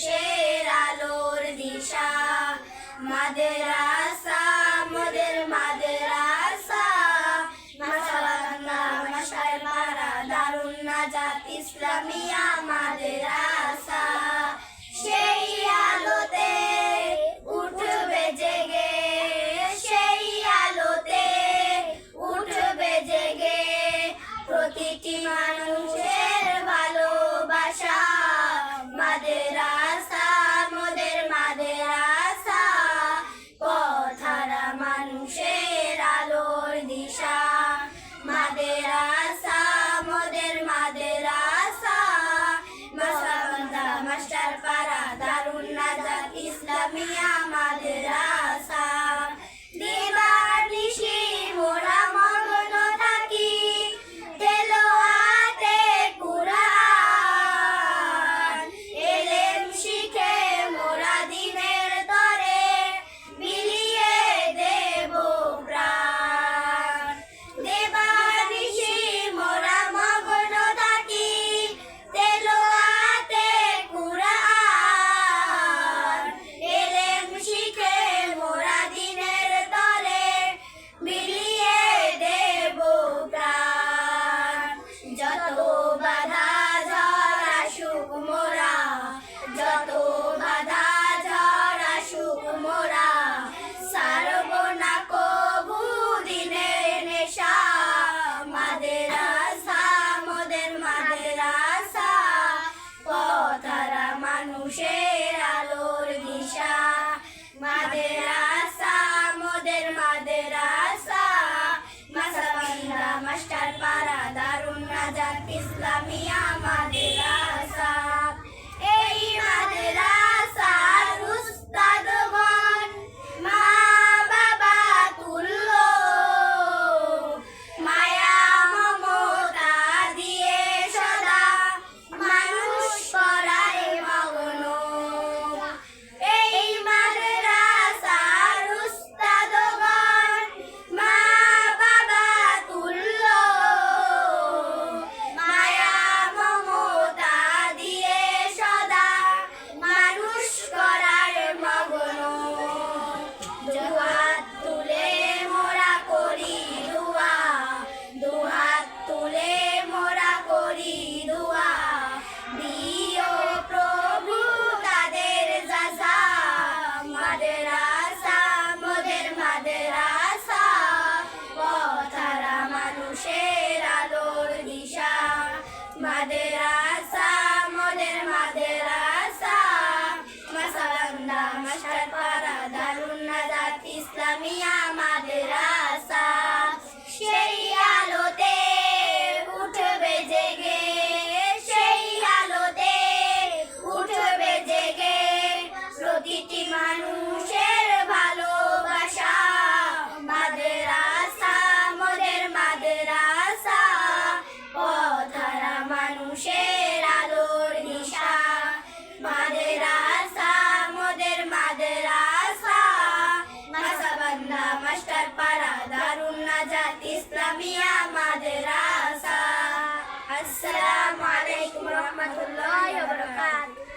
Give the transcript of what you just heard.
মানুষের আলোর দিশা। মাদ্রাসা মোদের মাদ্রাসা, মাশাআল্লাহ মাশাআল্লাহ পারা দারুন নাজাত ইসলামিয়া মাদ্রাসা। সেই আলোতে উঠবে জেগে, সেই আলোতে উঠবে জেগে প্রতিটি মানুষের ভালোবাসা। মাদ্রাসা মোদের মাদ্রাসা, পথহারা মানুষের আলোর দিশা। মাদ্রাসা মোদের মাদ্রাসা, মাশাআল্লাহ মাস্টার পাড়া দারুন নাজাত ইসলামিয়া মাদ্রাসা। দিবানিশি মোরা মগ্ন থাকি তেলাওয়াতে কুরআন, ইলম শিখে মোরা দিনের তরে বিলিয়ে দেব প্রাণ। দিবানিশি মোরা মগ্ন থাকি তেলাওয়াতে কুরআন, ইলম শিখে মোরা দিনের তরে বিলিয়ে দেব প্রাণ। যত বাধা ঝড় আসুক মোরা, যত বাধা ঝড় আসুক মোরা, ছাড়ব না কবু দিনের নেশা। মাদ্রাসা মোদের মাদ্রাসা, পথহারা মানুষের